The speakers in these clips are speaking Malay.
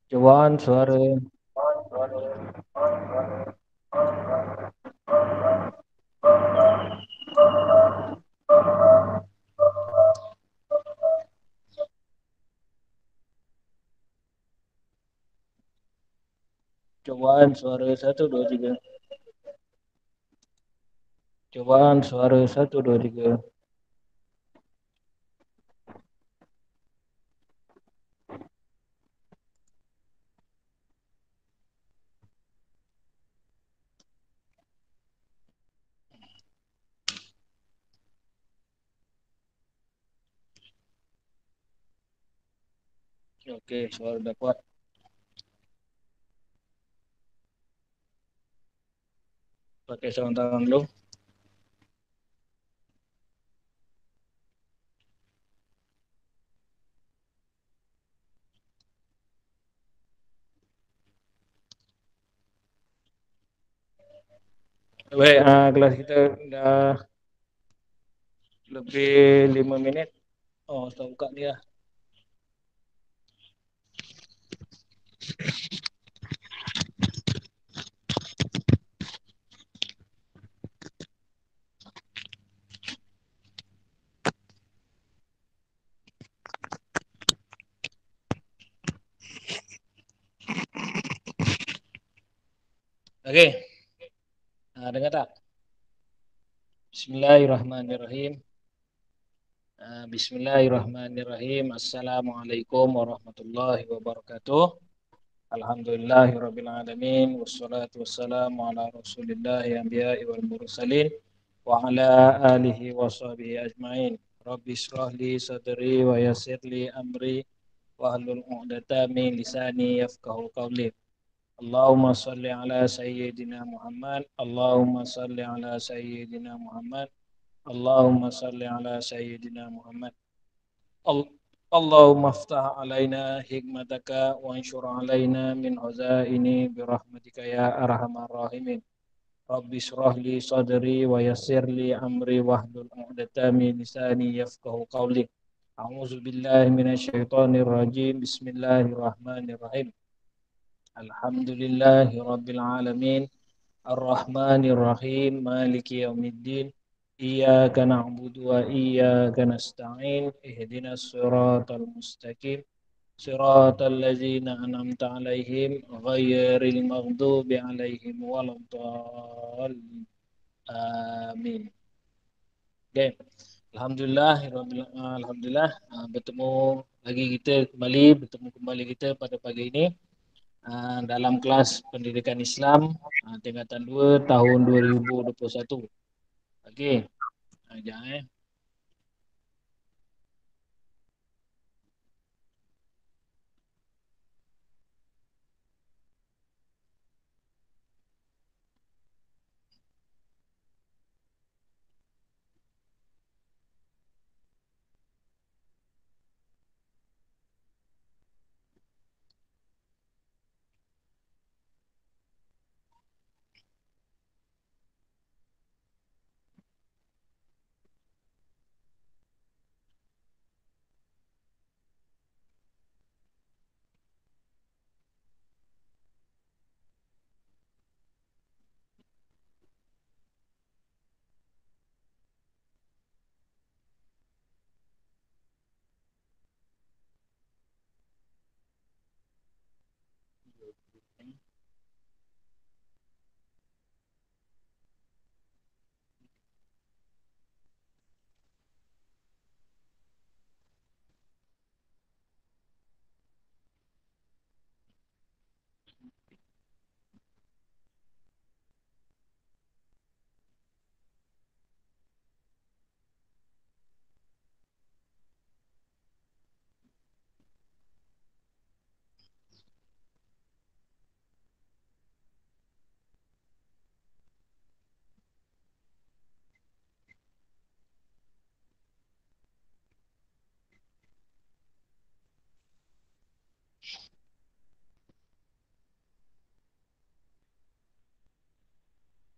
Cobaan suara. Cobaan suara 1 2 3. Cobaan suara 1 2 3. Oke, suara dapat. Pakai sarung tangan dulu. Baik, kelas kita udah lebih 5 menit. Oh, saya buka dia. Oke, dengar tak? Bismillahirrahmanirrahim. Bismillahirrahmanirrahim. Assalamualaikum warahmatullahi wabarakatuh. Alhamdulillahirabbil alamin wassalatu wassalamu ala rasulillahi anbiya'i wal mursalin wa ala alihi wa sahbihi ajmain. Rabbi israh li sadri wa yassir li amri wa hlul 'uqdatam min lisani yafqahu qawli. Allahumma salli ala sayyidina Muhammad. Allahumma salli ala sayyidina Muhammad. Allahumma salli ala sayyidina Muhammad. Allahumma aftah alaina hikmataka wa anshur alaina min huzaini birahmatika ya arhamar rahimin. Rabbi shrah li sadri wa yassir li amri wahlul 'uqdatam min lisani yafqahu qawli. A'udzu billahi minasyaitonir rajim. Bismillahirrahmanirrahim. Alhamdulillahi rabbil alamin. Ar-Rahmanir Rahim. Maliki yaumiddin. Iyyaka na'budu wa iyyaka nasta'in. Ihdinas siratal mustaqim. Siratal ladzina an'amta 'alaihim ghairil maghdubi 'alaihim waladdallin. Amin. Oke. Alhamdulillah, bertemu lagi kita bertemu kembali kita pada pagi ini dalam kelas Pendidikan Islam tingkatan 2 tahun 2021. Okey. Jangan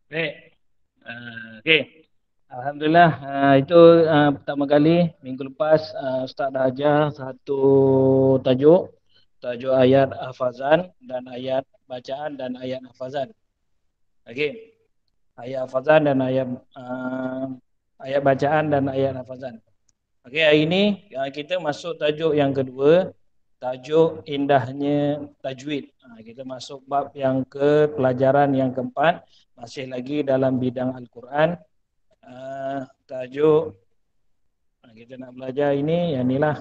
baik. Okey. Alhamdulillah, itu pertama kali minggu lepas Ustaz dah ajar satu tajuk tajuk ayat hafazan dan ayat bacaan dan ayat hafazan. Okey. Ayat hafazan dan ayat bacaan dan ayat hafazan. Okey, hari ini kita masuk tajuk yang kedua, tajuk indahnya tajwid. Kita masuk bab yang ke pelajaran yang keempat, masih lagi dalam bidang Al-Quran. Tajuk kita nak belajar ini yang inilah.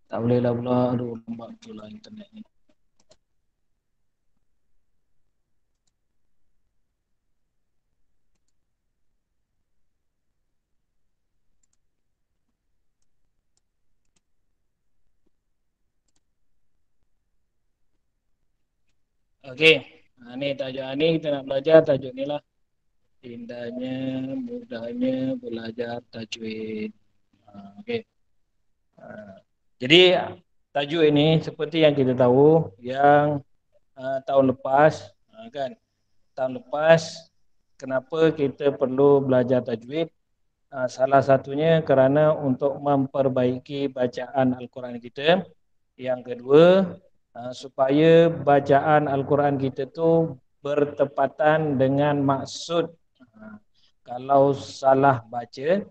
Tak boleh lah pula, aduh lambat betul lah internet ni. Okey, ni tajuk ni kita nak belajar tajuk ni lah. Indahnya, mudahnya belajar tajwid. Okey. Jadi tajuk ini seperti yang kita tahu yang tahun lepas kan, tahun lepas kenapa kita perlu belajar tajwid? Salah satunya kerana untuk memperbaiki bacaan Al-Quran kita. Yang kedua, supaya bacaan Al-Quran kita tu bertepatan dengan maksud. Kalau salah baca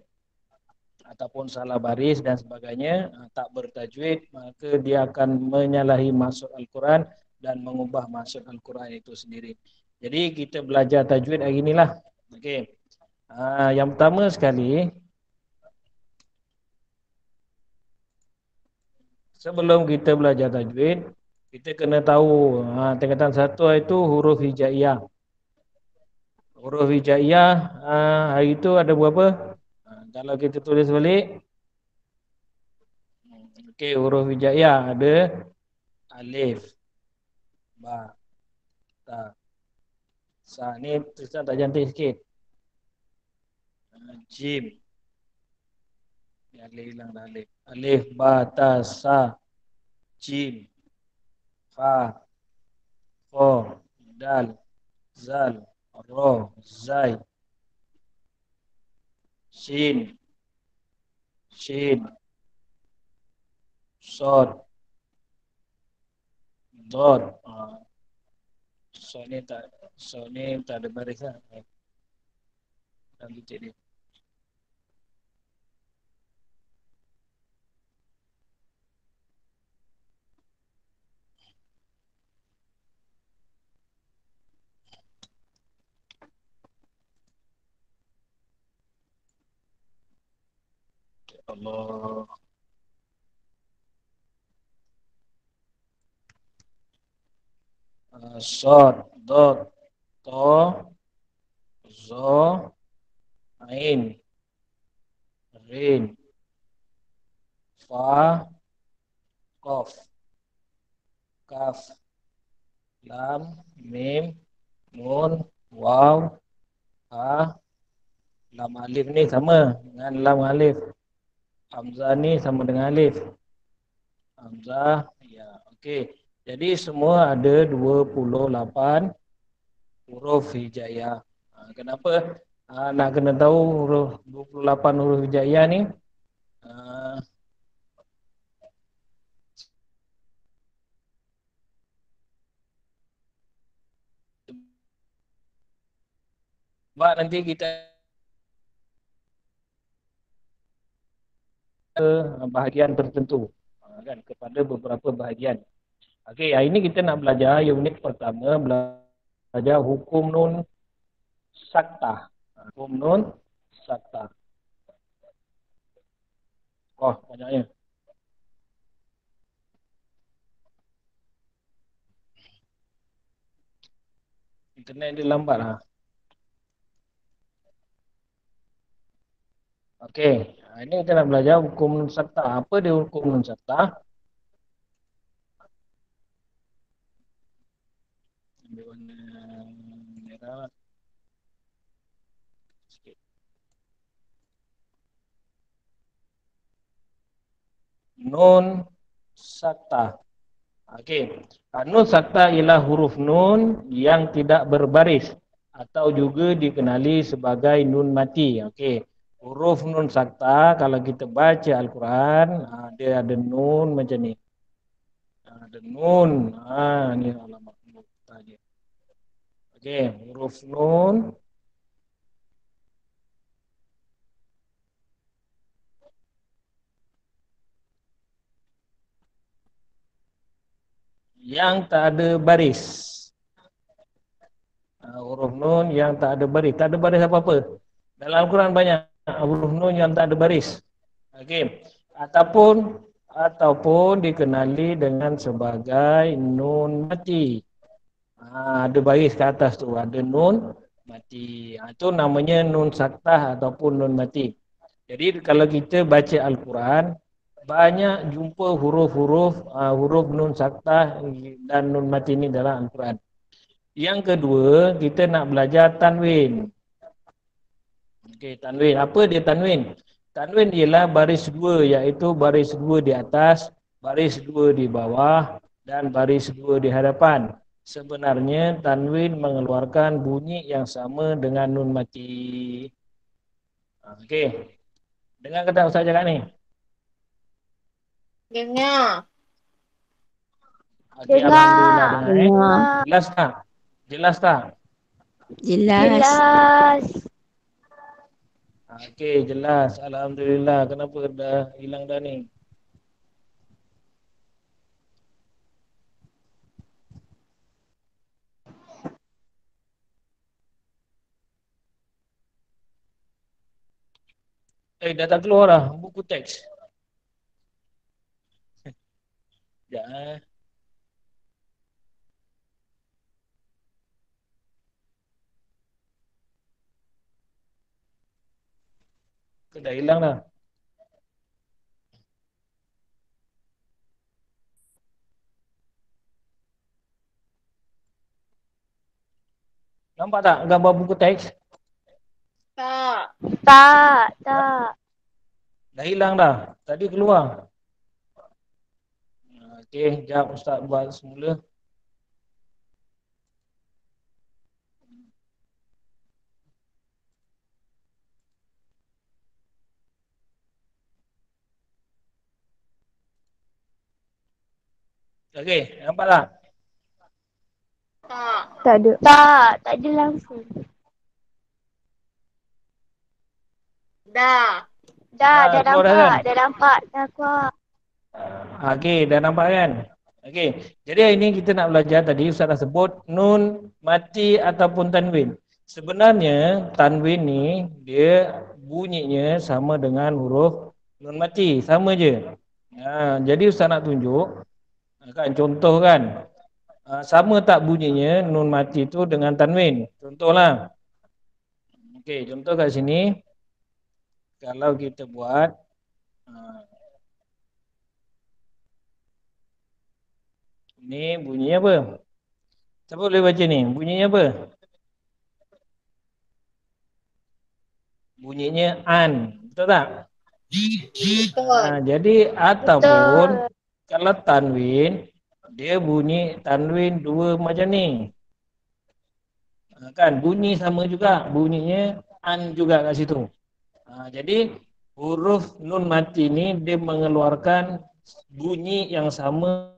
ataupun salah baris dan sebagainya, tak bertajwid, maka dia akan menyalahi maksud Al-Quran dan mengubah maksud Al-Quran itu sendiri. Jadi kita belajar tajwid hari inilah. Okey. Yang pertama sekali, sebelum kita belajar tajwid, kita kena tahu tingkatan satu itu huruf hijaiyah. Huruf hijaiyah hari itu ada berapa? Kalau kita tulis balik, okey, huruf hijaiyah ada alif, ba, ta, sa. Ni tulisan tak cantik sikit. Jim. Ni alif hilang dah alif. Alif, ba, ta, sa, jim, fa, fo, dal, zal, ro, zai, shin, shin, sod, dot. So ni tak ada baris lah. Dan titik dia. Allah. Sod, dot, to, zo, ain, rin, fa, kof, kaf, lam, mim, nun, waw, ha, lam alif ni sama dengan lam alif. Hamzah ni sama dengan alif. Hamzah, ya, okey. Jadi semua ada 28 huruf hijaiyah. Kenapa nak kena tahu huruf 28 huruf hijaiyah ni? Sebab nanti kita bahagian tertentu kan, kepada beberapa bahagian. Okey, hari ini kita nak belajar unit pertama, belajar hukum nun saktah. Hukum nun saktah. Oh, banyaknya. Internet dia lambat lah. Okey, ini kita nak belajar hukum nun saktah. Apa dia hukum nun saktah? Ambil warna merah. Sikit. Nun sakta. Okey. Nun sakta ialah huruf nun yang tidak berbaris atau juga dikenali sebagai nun mati. Okey. Huruf nun sakta kalau kita baca Al-Quran, dia ada nun macam ni. Ada nun. Ni alamat nun tadi. Okey, huruf nun yang tak ada baris. Huruf nun yang tak ada baris. Tak ada baris apa-apa. Dalam Al-Quran banyak huruf nun yang tak ada baris. Okey. Ataupun dikenali dengan sebagai nun mati. Ada baris ke atas tu. Ada nun mati. Itu namanya nun saktah ataupun nun mati. Jadi kalau kita baca Al-Quran, banyak jumpa huruf nun saktah dan nun mati ni dalam Al-Quran. Yang kedua, kita nak belajar tanwin. Okey, tanwin. Apa dia tanwin? Tanwin ialah baris dua, iaitu baris dua di atas, baris dua di bawah, dan baris dua di hadapan. Sebenarnya tanwin mengeluarkan bunyi yang sama dengan nun mati. Okey. Dengar kata Ustaz cakap ni? Dengar. Okey, alhamdulillah dengar. Jelas tak? Jelas tak? Jelas. Okey, jelas. Alhamdulillah. Kenapa dah hilang dah ni? Dah tak keluar dah buku teks. Sekejap Dah hilang dah. Nampak tak gambar buku teks? Tak. Dah hilang dah. Tadi keluar. Okey, jap Ustaz buat semula. Okey, nampak tak? Tak ada langsung. Dah Keluar dah kan? dah keluar. Okey, dah nampak kan? Okey, jadi hari ini kita nak belajar tadi Ustaz dah sebut nun mati ataupun tanwin. Sebenarnya tanwin ni dia bunyinya sama dengan huruf nun mati, sama je. Jadi Ustaz nak tunjuk kan contoh kan. Sama tak bunyinya nun mati tu dengan tanwin? Contohlah. Okey, contoh kat sini kalau kita buat ni bunyinya apa? Siapa boleh baca ni? Bunyinya apa? Bunyinya an. Betul tak? Betul. Jadi ataupun kalau tanwin, dia bunyi tanwin dua macam ni. Kan bunyi sama juga. Bunyinya an juga kat situ. Jadi huruf nun mati ni dia mengeluarkan bunyi yang sama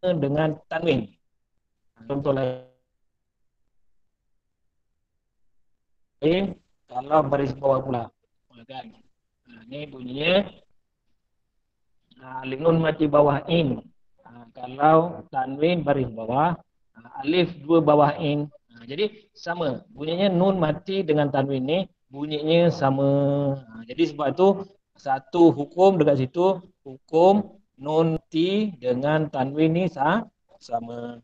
dengan tanwin. Contoh lain kalau baris bawah pula. Kan? Ni bunyinya alif nun mati bawah in. Kalau tanwin baris bawah, alif dua bawah in. Jadi sama. Bunyinya nun mati dengan tanwin ni bunyinya sama. Jadi sebab tu satu hukum dekat situ, hukum nun mati dengan tanwin ni sama.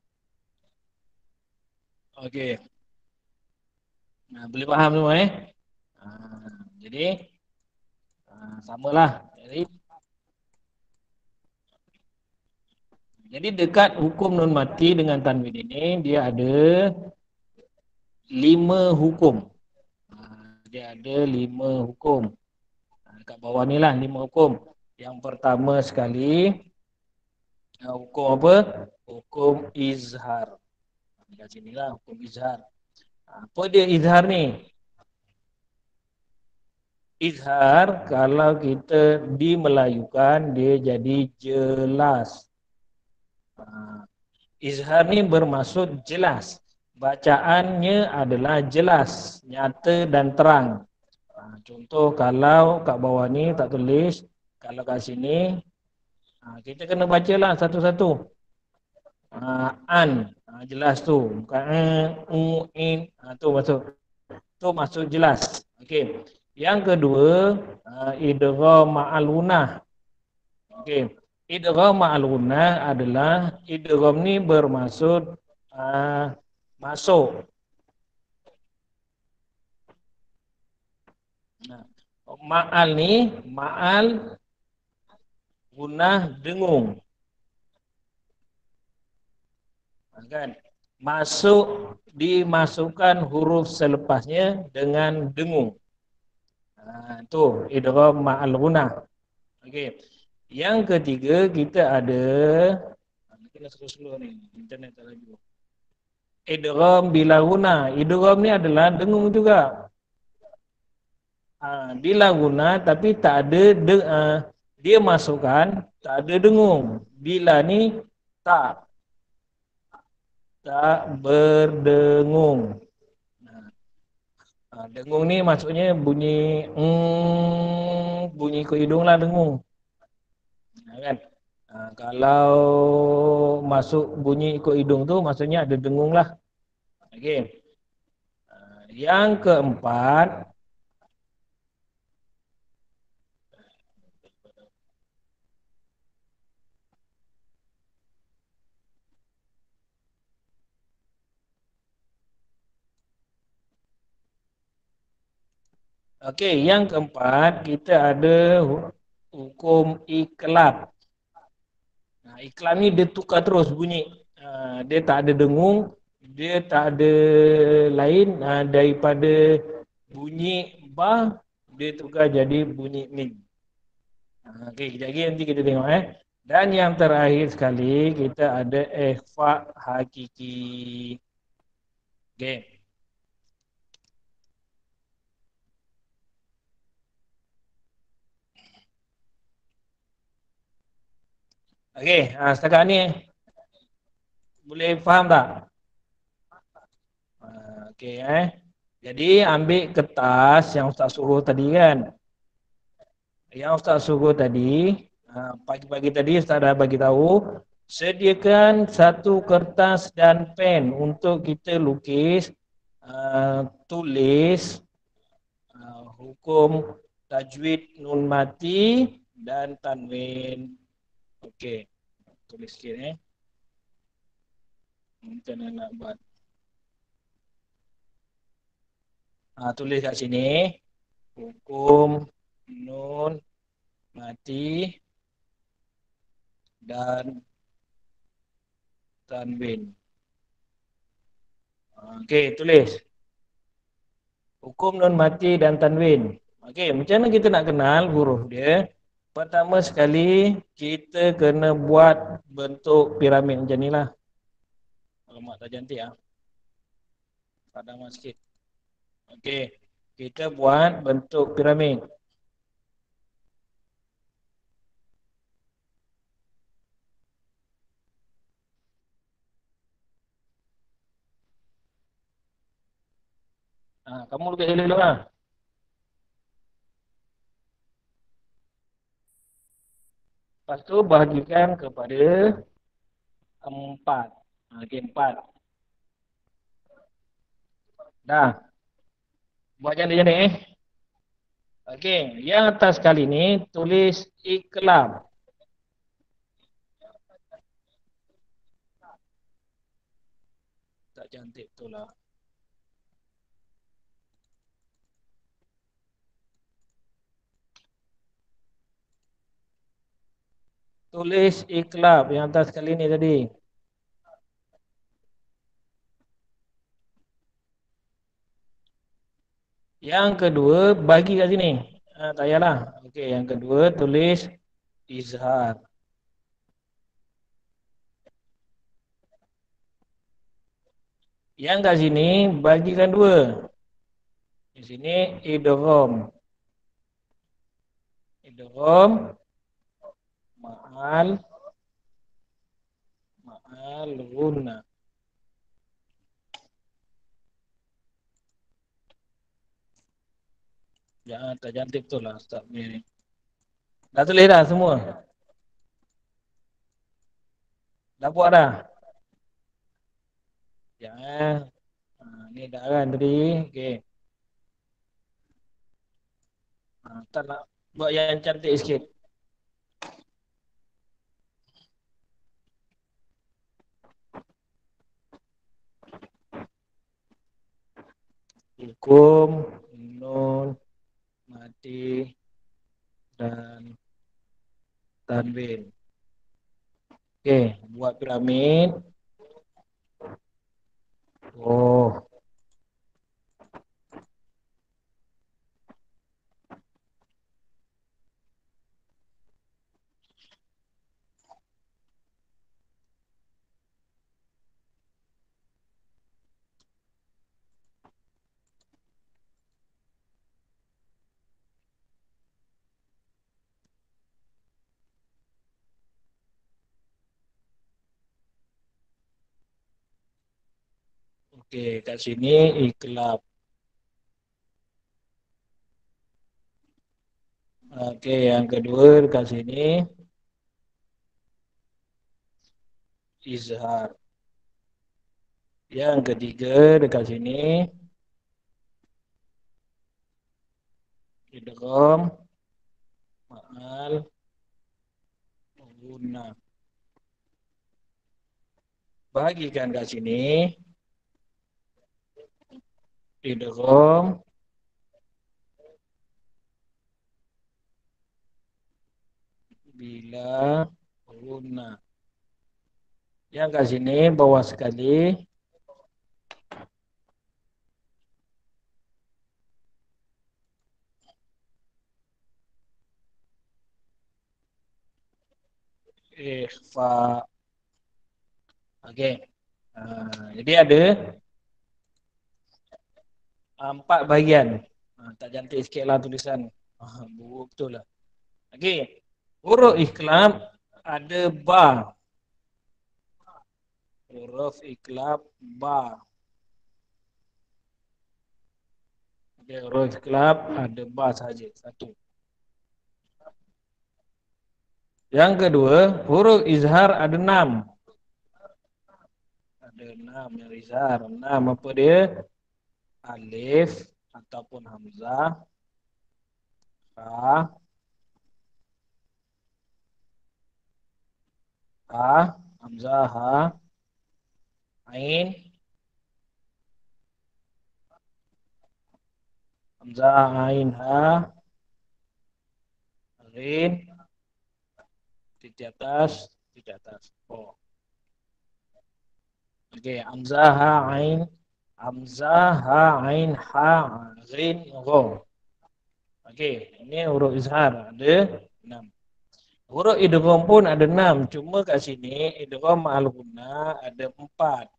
Okey. Boleh faham semua jadi samalah. Jadi dekat hukum nun mati dengan tanwin ini dia ada 5 hukum. Dia ada 5 hukum. Kat bawah ni lah 5 hukum. Yang pertama sekali, hukum apa? Hukum izhar. Kat sini lah hukum izhar. Apa dia izhar ni? Izhar kalau kita dimelayukan dia jadi jelas. Izhar ni bermaksud jelas. Bacaannya adalah jelas, nyata dan terang. Contoh kalau kat bawah ni tak tulis, kalau kat sini kita kena bacalah satu-satu. An, jelas tu. Bukan in, tu maksud jelas. Okey. Yang kedua, idgham ma'al gunnah. Okey. Idgham ma'al gunnah adalah idgham ni bermaksud masuk. Ma'al ni, ma'al gunnah dengung. Kan? Masuk, dimasukkan huruf selepasnya dengan dengung. Tu idgham ma'al gunnah. Okey. Yang ketiga kita ada kena slow-slow ni, internet tak laju. Idgham bila gunnah. Idgham ni adalah dengung juga. Bila gunnah tapi tak ada dia masukkan tak ada dengung. Bila ni tak berdengung. Dengung ni maksudnya bunyi bunyi ikut hidung lah dengung. Kan? Kalau masuk bunyi ikut hidung tu maksudnya ada dengung lah. Okey. Yang keempat, kita ada hukum iklab. Iklab ni dia tukar terus bunyi. Dia tak ada dengung, dia tak ada lain daripada bunyi ba, dia tukar jadi bunyi mim. Okey, kejap lagi nanti kita tengok Dan yang terakhir sekali kita ada ikhfa hakiki. Okey. Okey, setakat ni boleh faham tak? Okey Jadi ambil kertas yang Ustaz suruh tadi kan. Yang Ustaz suruh tadi, pagi-pagi tadi Ustaz dah bagi tahu, sediakan satu kertas dan pen untuk kita lukis, tulis hukum tajwid nun mati dan tanwin. Okey, tulis sikit Macam mana nak buat? Tulis kat sini hukum nun mati dan tanwin. Okey, tulis hukum nun mati dan tanwin. Okey, macam mana kita nak kenal huruf dia? Pertama sekali kita kena buat bentuk piramid macam ni lah. Alamak, tak cantik Padam sikit. Okey, kita buat bentuk piramid. Kamu lukis dulu lah. Lepas tu bahagikan kepada 4. Okey, 4. Dah. Buat cantik-cantik Okey, yang atas kali ni tulis iklab. Tak cantik betul lah. Tulis iklab yang atas kali ni tadi. Yang kedua, bagi kat sini. Tak payahlah. Okey, yang kedua tulis izhar. Yang kat sini bagikan dua. Di sini idgham. Idgham ma'al guna. Jangan tak cantik betul lah Ustaz punya ni. Dah tulis dah semua? Dah buat dah? Jangan. Ni dah kan tadi. Okey. Tak nak buat yang cantik sikit. Hukum, nun, mati, dan tanwin. Okey, buat piramid. Oh. Okey, kat sini iklab. Okey, yang kedua dekat sini izhar. Yang ketiga dekat sini idgham ma'al guna. Bagikan kat sini idgham bila guna. Yang kat sini bawah sekali ikhfa. Okey. Jadi ada 4 bahagian. Tak cantik sikit lah tulisan. Buruk betul lah. Okey. Huruf iklab ada ba. Huruf iklab ba. Okey, huruf iklab ada ba saja. Satu. Yang kedua, huruf izhar ada 6. Ada 6 yang izhar. 6 apa dia? Alif ataupun hamzah, ha, hamzah, ha, ain, hamzah, ain, ha, ghin, titik atas, oh. Okey, hamzah, ha, ain, hamzah, ha, ain, ha, ghin, gho. Okey, ini huruf izhar ada 6. Huruf idgham pun ada 6. Cuma kat sini idgham ma'al guna ada 4.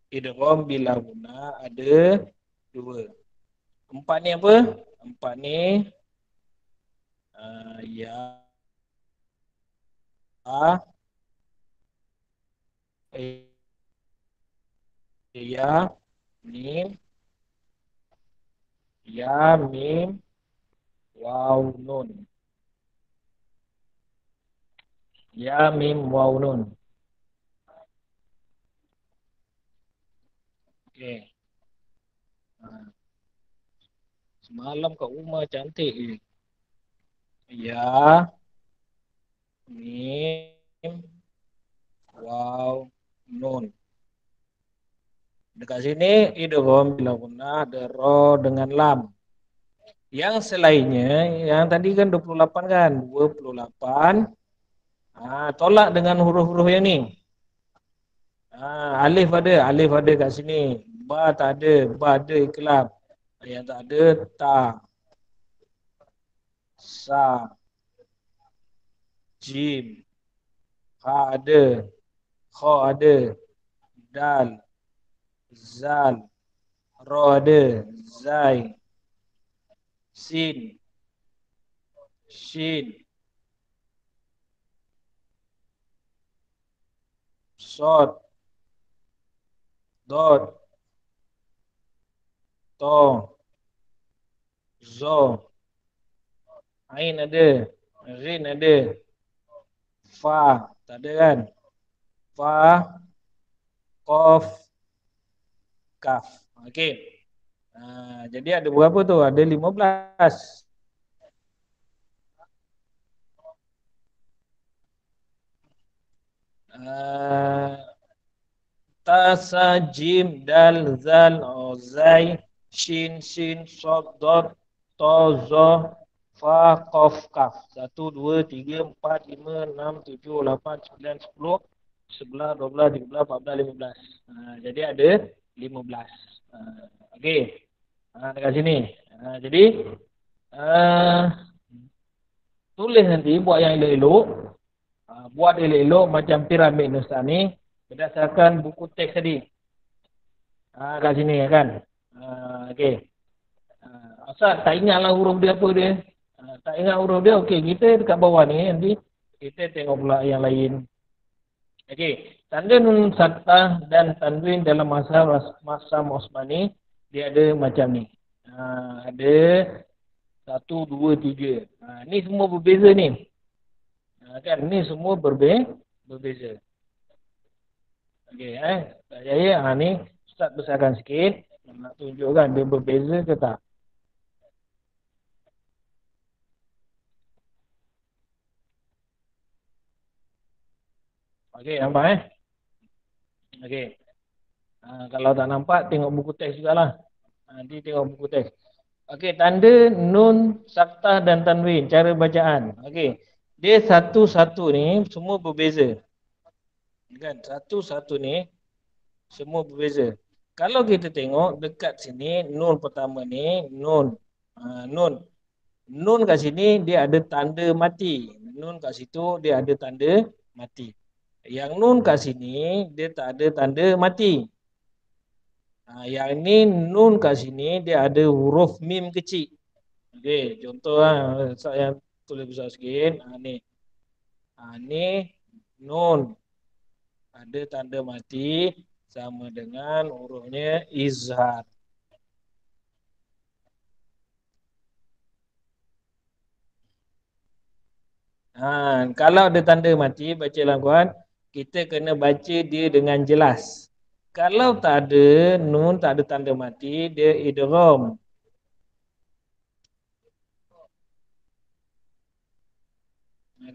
Idgham bila guna ada 2. 4 ni apa? 4 ni ya, ya, mim, ya, mim, waw, nun. Ya, mim, waw, nun. Okey. Semalam kat rumah cantik je. Ya, mim, waw, nun. Dekat sini idgham bila guna ada ra dengan lam. Yang selainnya, yang tadi kan 28 kan? 28. Tolak dengan huruf-huruf yang ni. Alif ada kat sini. Ba tak ada, ba ada iklab. Yang tak ada, ta. Sa, Jim, Ha ada, Kha ada, Dal, Zal, Ra ada, Zai, Sin, Shin, Sod, Dot, To, Zo, Ain ada, Rin ada, Fa, tak ada kan? Fa, Qaf, Kaf. Okey. Jadi ada berapa tu? Ada 15. Uh, Ta, Sa, Jim, Dal, Zal, Zai, Shin, Sin, Sod, Dot, To, Zo, Fa, Qaf, Kaf. 1, 2, 3, 4, 5, 6, 7, 8, 9, 10, 11, 12, 13, 14, 15. Jadi ada 15. Okey. Dekat sini. Jadi uh, tulis nanti buat yang elok-elok. Buat elok-elok macam piramid Ustaz ni berdasarkan buku teks tadi. Kat sini kan. Okey. Ustaz tak ingatlah huruf dia apa dia. Tak ingat huruf dia, okey, kita dekat bawah ni nanti kita tengok pula yang lain. Okey, tanda nun saktah dan tanwin dalam masa Osmani dia ada macam ni. Ada 1, 2, 3. Ni semua berbeza ni. Kan ni semua berbeza. Okey, tak jaya. Ni Ustaz besarkan sikit nak tunjukkan dia berbeza ke tak. Okey, nampak Okey. Kalau tak nampak tengok buku teks jugalah. Nanti tengok buku teks. Okey, tanda nun saktah dan tanwin, cara bacaan. Okey. Dia satu-satu ni semua berbeza. Kan? Satu-satu ni semua berbeza. Kalau kita tengok dekat sini nun pertama ni nun. Nun. Nun kat sini dia ada tanda mati. Nun kat situ dia ada tanda mati. Yang nun kat sini dia tak ada tanda mati. Yang ni nun kat sini dia ada huruf mim kecil. Okey, contoh saya tulis besar sikit. Ni. Ni nun. Ada tanda mati sama dengan hurufnya izhar. Kalau ada tanda mati, baca langkuan, kita kena baca dia dengan jelas. Kalau tak ada nun, tak ada tanda mati, dia idgham.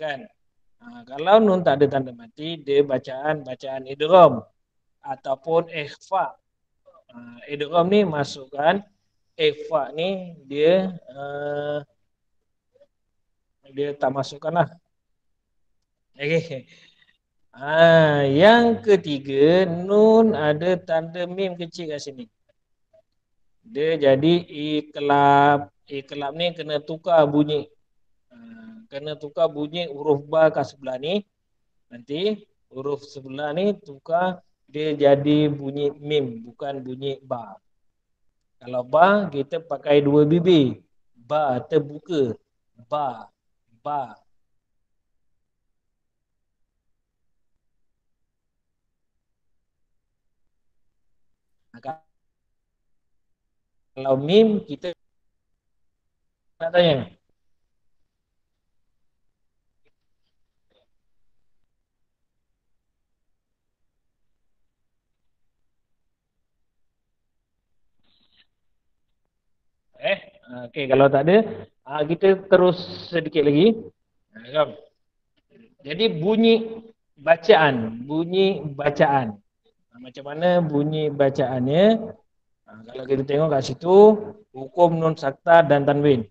Kan? Kalau nun tak ada tanda mati, dia bacaan idgham ataupun ikhfa. Idgham ni masukkan, ikhfa ni dia tak masukkan lah. Okay. Yang ketiga, nun ada tanda mim kecil kat sini. Dia jadi iklab. Iklab ni kena tukar bunyi. Kena tukar bunyi huruf ba kat sebelah ni. Nanti huruf sebelah ni tukar dia jadi bunyi mim, bukan bunyi ba. Kalau ba, kita pakai dua bibir. Ba terbuka. Ba. Ba. Kalau mim, kita nak tanya. Okey, kalau tak ada, kita terus sedikit lagi. Jadi bunyi bacaan. Macam mana bunyi bacaannya? Kalau kita tengok kat situ, hukum nun sakta dan tanwin.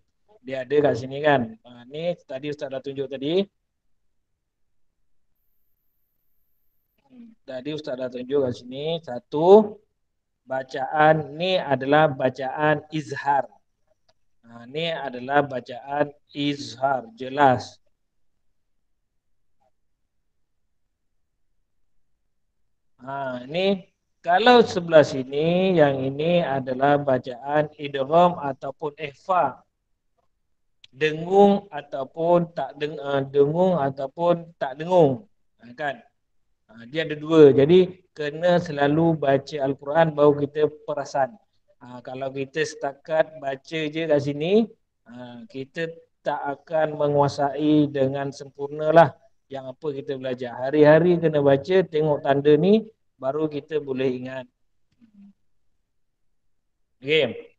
Dia ada kat sini kan. Ni tadi Ustaz dah tunjuk tadi. Tadi Ustaz dah tunjuk kat sini. Satu, bacaan ni adalah bacaan izhar. Nah, ini adalah bacaan izhar, jelas. Nah, ini kalau sebelah sini yang ini adalah bacaan idgham ataupun ikhfa, dengung ataupun tak dengung ataupun tak dengung. Kan? Dia ada dua. Jadi kena selalu baca Al-Quran baru kita perasan. Kalau kita setakat baca je kat sini, kita tak akan menguasai dengan sempurna lah yang apa kita belajar. Hari-hari kena baca, tengok tanda ni, baru kita boleh ingat. Okay.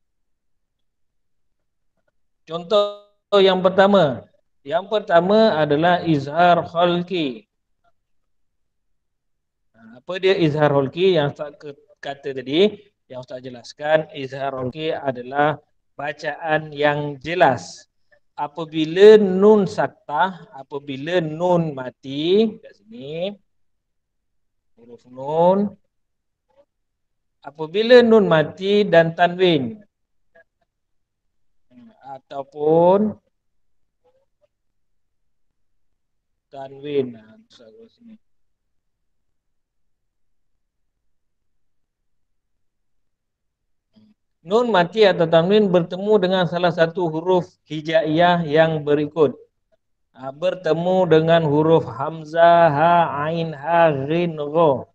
Contoh yang pertama. Yang pertama adalah izhar khalqi. Apa dia izhar holki yang Ustaz kata tadi, yang Ustaz jelaskan, izhar holki adalah bacaan yang jelas. Apabila nun saktah, apabila nun mati, kat sini, huruf nun, apabila nun mati dan tanwin, ataupun tanwin, Ustaz kat sini. Nun mati atau tanwin bertemu dengan salah satu huruf hijaiyah yang berikut. Bertemu dengan huruf hamzah, ha, ain, ha, ghin, gha.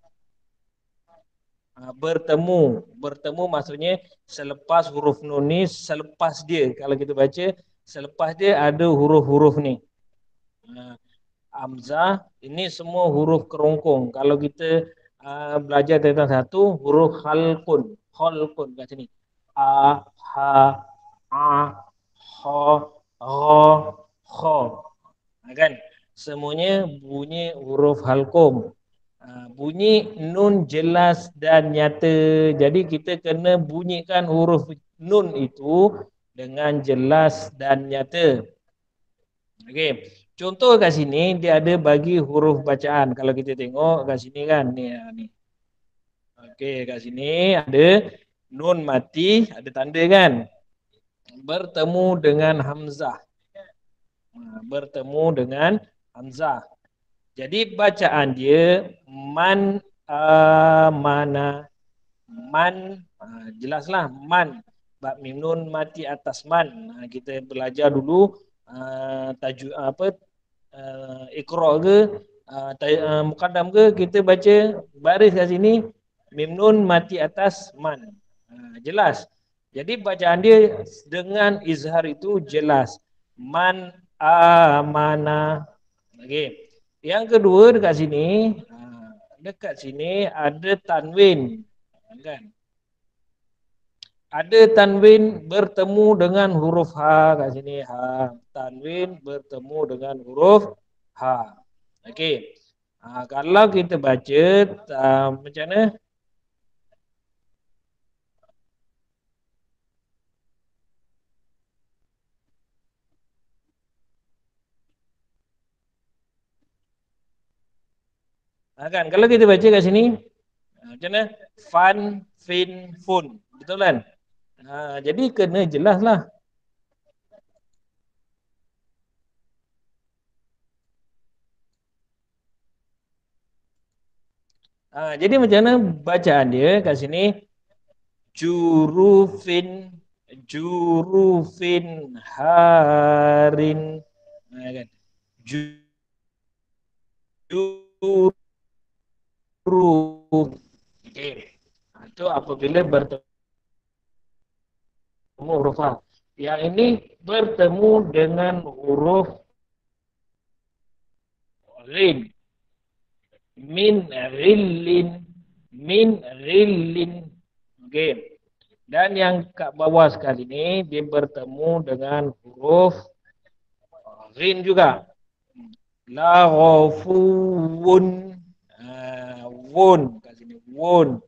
Bertemu maksudnya selepas huruf nun ni, selepas dia, kalau kita baca, selepas dia ada huruf-huruf ni. Hamzah, ini semua huruf kerongkong. Kalau kita belajar tentang satu, huruf khalqun kat sini. A, ha, a, ha, ra, kha. Kan? Semuanya bunyi huruf halqum. Bunyi nun jelas dan nyata. Jadi kita kena bunyikan huruf nun itu dengan jelas dan nyata. Okey. Contoh kat sini dia ada bagi huruf bacaan. Kalau kita tengok kat sini kan ni. Okey, kat sini ada nun mati, ada tanda kan? Bertemu dengan hamzah. Bertemu dengan hamzah. Jadi bacaan dia mana man, jelaslah man, bab mim nun mati atas man. Kita belajar dulu tajuk apa, iqra ke, muqaddam ke, kita baca baris kat sini mim nun mati atas man. Jelas. Jadi bacaan dia dengan izhar itu jelas. Man amana. Okey. Yang kedua dekat sini, dekat sini ada tanwin. Kan? Ada tanwin bertemu dengan huruf ha kat sini, ha. Tanwin bertemu dengan huruf ha. Okey. Kalau kita baca macam mana? Kan kalau kita baca kat sini, macam mana? Fan, fin, fun. Betul kan? Jadi kena jelaslah. Jadi macam mana bacaan dia kat sini? Jurufin, jurufin harin. Kan? Juruf. Okay. Itu apabila bertemu huruf ha. Yang ini bertemu dengan huruf rin. Min ghillin, min ghillin. Okey. Dan yang kat bawah sekali ni dia bertemu dengan huruf rin juga. La ghafun, wun kat sini, wun.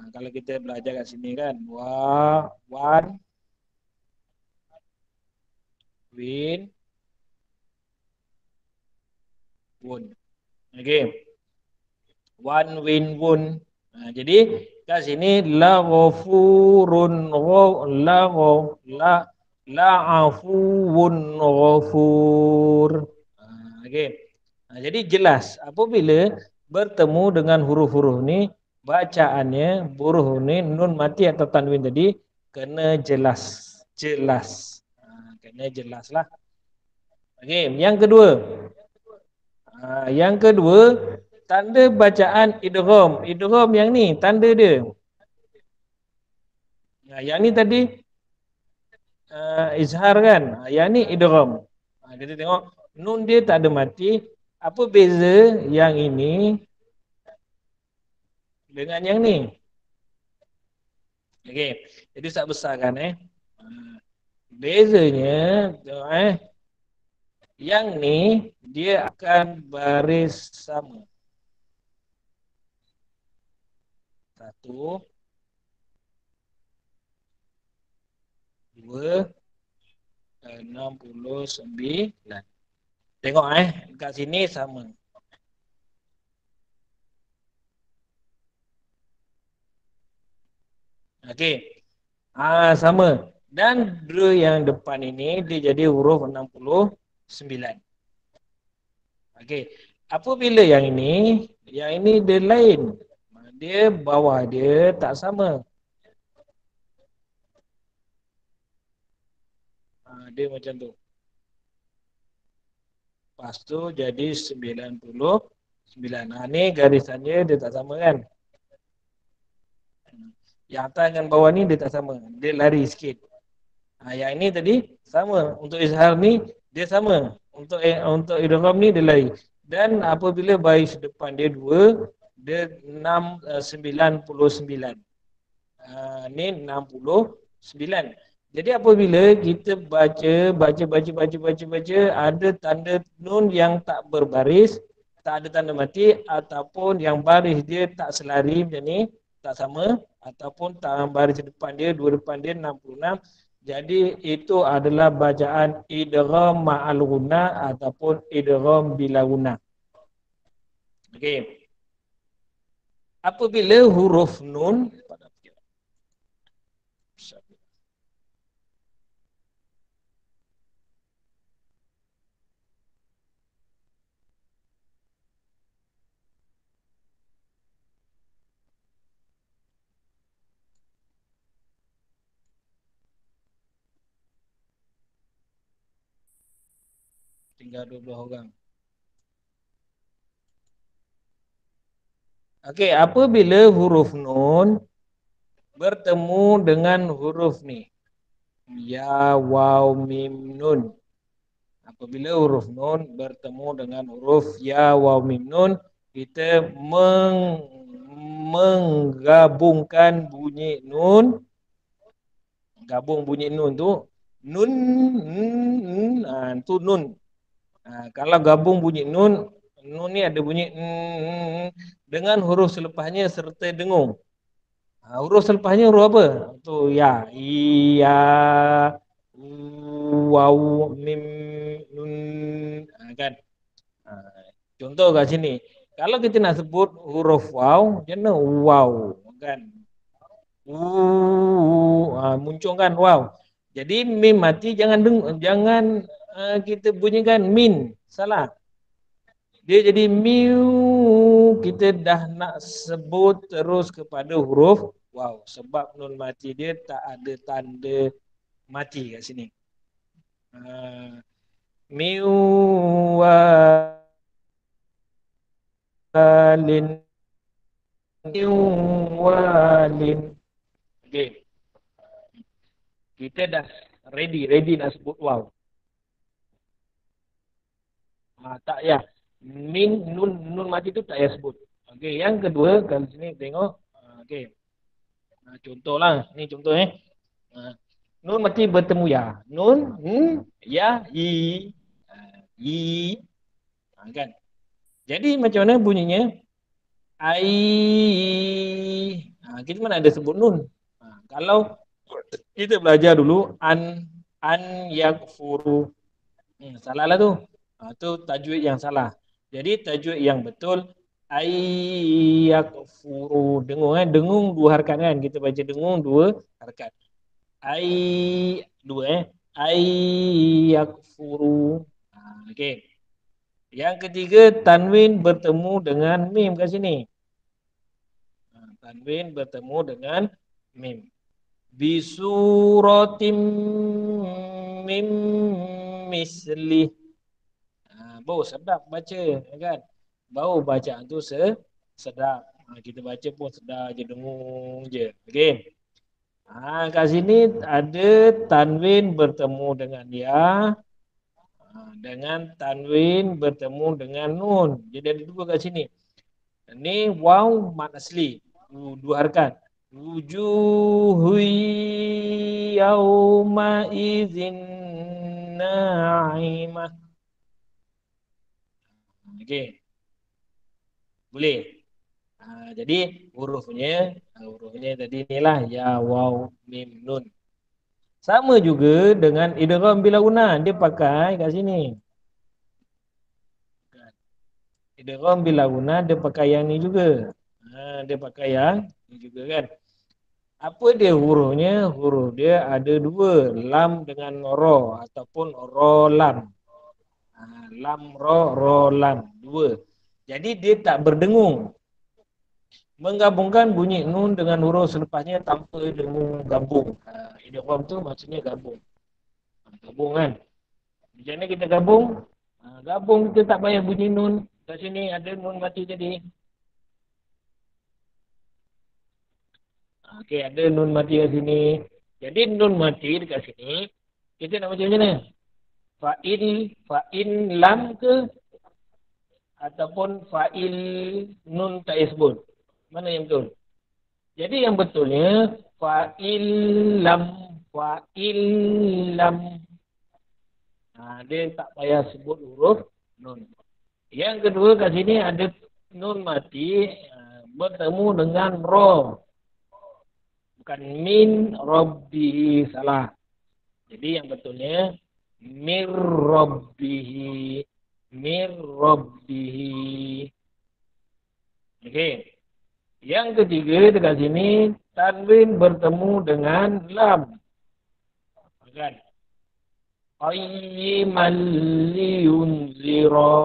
Kalau kita belajar kat sini kan, wan, win, wun. Okey. Wan, win, wun. Jadi kat sini la ghafurun, la la'afuwun ghafur. Okey. Jadi jelas apabila bertemu dengan huruf-huruf ni bacaannya huruf ni nun mati atau tanwin tadi kena jelas. Jelas. Kena jelaslah. Okey, yang kedua. Yang kedua tanda bacaan idgham. Idgham yang ni tanda dia. Yang ni tadi izhar kan. Yang ni idgham. Kita tengok nun dia tak ada mati. Apa beza yang ini dengan yang ni? Okey. Jadi tak besar kan bezanya yang ni dia akan baris sama. Satu, dua, 69. Tengok kat sini sama. Okey. Sama. Dan dua yang depan ini dia jadi huruf 69. Okey. Apabila yang ini dia lain. Dia bawah dia tak sama. Dia macam tu. Lepas tu jadi 99. Ni garisannya dia tak sama kan. Yang atas dengan bawah ni dia tak sama. Dia lari sikit. Yang ini tadi sama. Untuk izhar ni dia sama. Untuk idgham ni dia lari. Dan apabila baris depan dia 2, dia 99. Ni 69. Jadi apabila kita baca, ada tanda nun yang tak berbaris, tak ada tanda mati, ataupun yang baris dia tak selari macam ni, tak sama, ataupun baris depan dia, dua depan dia 66. Jadi itu adalah bacaan idgham ma'al ghunnah ataupun idgham bila ghunnah. Okey. Apabila huruf nun tinggal 12 orang. Okey, apabila huruf nun bertemu dengan huruf ni. Ya, waw, mim, nun. Apabila huruf nun bertemu dengan huruf ya, waw, mim, nun, kita menggabungkan bunyi nun. Gabung bunyi nun tu. Nun, tu nun. Kalau gabung bunyi nun ni ada bunyi dengan huruf selepasnya serta dengung. Huruf selepasnya huruf apa? Tu ya, iya, waw, mim, nun, kan? Contoh kat sini. Kalau kita nak sebut huruf waw, macam mana? Waw, kan? Muncul kan waw. Jadi mim mati jangan kita bunyikan min. Salah. Dia jadi miu. Kita dah nak sebut terus kepada huruf waw. Sebab nun mati dia tak ada tanda mati kat sini. Miu walin. Miu walin. Okay. Kita dah ready nak sebut waw. Tak ya. Min nun mati tu tak payah sebut. Okey, yang kedua kalau sini tengok okey. Contohlah, ni contoh nun mati bertemu ya. Nun ya i kan. Jadi macam mana bunyinya? Ai. Kita mana ada sebut nun. Kalau kita belajar dulu an yakfuru. Salahlah tu. Tu tajwid yang salah. Jadi tajwid yang betul ayyakfuru. Dengung dengung dua harakat kan. Kita baca dengung dua harakat. Dua Ayyakfuru. Okey. Yang ketiga, tanwin bertemu dengan mim kat sini. Tanwin bertemu dengan mim. Bisuratim mim misli. Bau sedap baca, kan? Bau bacaan tu sedap. Kita baca pun sedap je, dengung je. Okey. Kat sini ada tanwin bertemu dengan ya, dengan tanwin bertemu dengan nun. Jadi ada dua kat sini. Ini waw mat asli. Dua harakat. Wujuhu yawma izin na'imah. Okey. Boleh. Jadi hurufnya tadi inilah ya, waw, mim, nun. Sama juga dengan idgham bila guna, dia pakai kat sini. Idgham bila guna dia pakai yang ni juga. Dia pakai yang ni juga, kan. Apa dia hurufnya? Huruf dia ada dua, lam dengan ro ataupun ro lam. Lam ro lam, dua. Jadi dia tak berdengung. Menggabungkan bunyi nun dengan huruf selepasnya tanpa dengung gabung. Idgham tu maksudnya gabung. Gabung, kan. Macam mana kita gabung? Gabung kita tak payah bunyi nun. Kat sini ada nun mati jadi. Okey, ada nun mati kat sini. Jadi nun mati dekat sini, kita nak baca macam mana? Fa'in lam ke? Ataupun fa'il nun tak sebut? Mana yang betul? Jadi yang betulnya fa'il lam. Dia tak payah sebut huruf nun. Yang kedua kat sini ada nun mati bertemu dengan ro. Bukan min rabbihi, salah. Jadi yang betulnya mir rabbihi. Okey. Yang ketiga dekat sini tanwin bertemu dengan lam. Kan? Qayyiman liyunzira.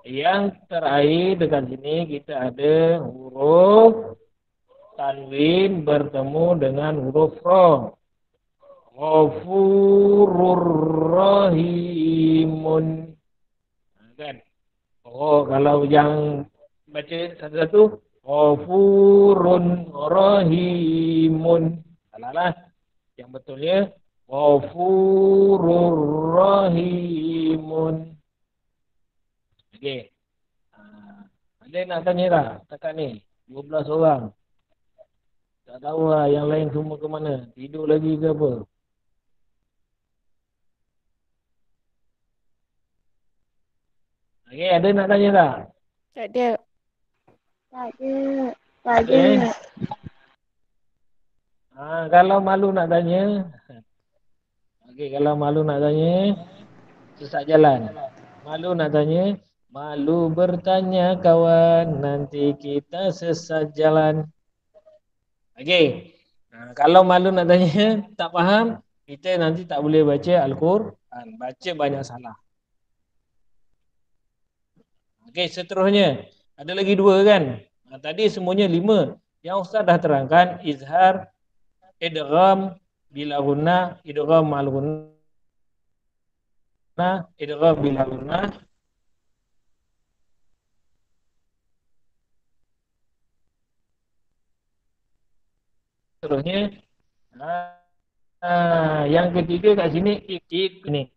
Yang terakhir dekat sini kita ada huruf tanwin bertemu dengan huruf ra. Ghafurur rahimun. Kan? Kalau yang baca satu-satu, Ghafurun rahimun. Salahlah. Yang betulnya Ghafurur rahimun. Okey. Ada nak tanya tak? Setakat ni 12 orang. Tak tahu lah yang lain semua ke mana. Tidur lagi ke apa? Okey, ada nak tanya tak? Tak ada. Tak ada. Kalau malu nak tanya. Okey, kalau malu nak tanya, sesat jalan. Malu nak tanya, malu bertanya kawan, nanti kita sesat jalan. Okey. Kalau malu nak tanya, tak faham, kita nanti tak boleh baca Al-Quran. Baca banyak salah. Okey, seterusnya. Ada lagi dua, kan? Tadi semuanya 5. Yang Ustaz dah terangkan, izhar, idgham bila guna, idgham mal guna, idgham bila guna. Seterusnya, yang ketiga kat sini ni.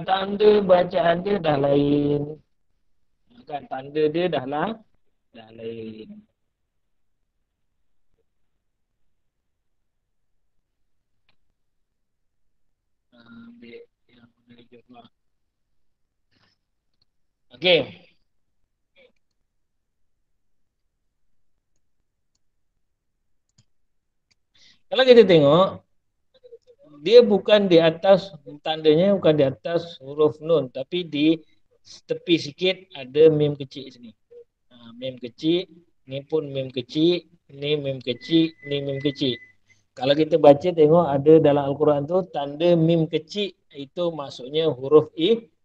Tanda bacaan dia dah lain. Kan, tanda dia dah lain. Ambil yang menuju lah. Okey. Kalau kita tengok, dia bukan di atas, tandanya bukan di atas huruf nun, tapi di tepi sikit ada mim kecil sini. Mim kecil Ini pun mim kecil, ini mim kecil, ini mim kecil. Kalau kita baca tengok ada dalam Al-Quran tu tanda mim kecil itu maksudnya huruf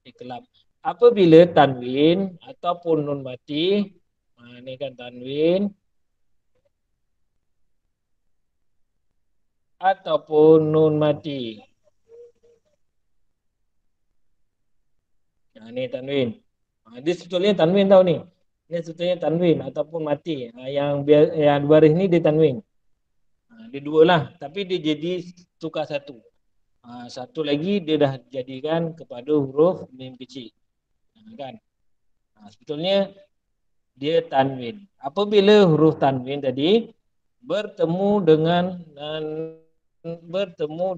iklab. Apabila tanwin ataupun nun mati, ini kan tanwin ataupun nun mati. Nah, ini tanwin. Dia sebetulnya tanwin tau ni. Ini sebetulnya tanwin ataupun mati. Yang baris ni dia tanwin. Dia dua lah. Tapi dia jadi tukar satu. Satu lagi dia dah jadikan kepada huruf mim kecil. Kan? Sebetulnya dia tanwin. Apabila huruf tanwin tadi bertemu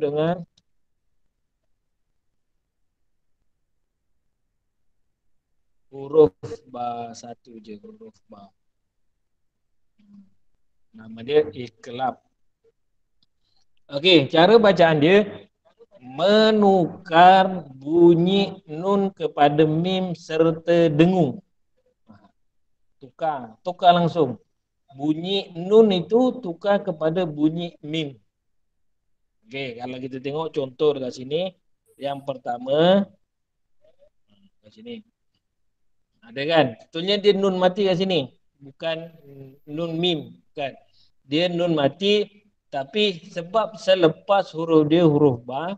dengan huruf ba satu je, huruf ba. Nama dia iklab. Okey, cara bacaan dia menukar bunyi nun kepada mim serta dengung. Tukar langsung. Bunyi nun itu tukar kepada bunyi mim. Okey, kalau kita tengok contoh dekat sini, yang pertama kat sini. Ada kan? Betulnya dia nun mati kat sini. Bukan nun mim, kan? Dia nun mati tapi sebab selepas huruf dia huruf ba,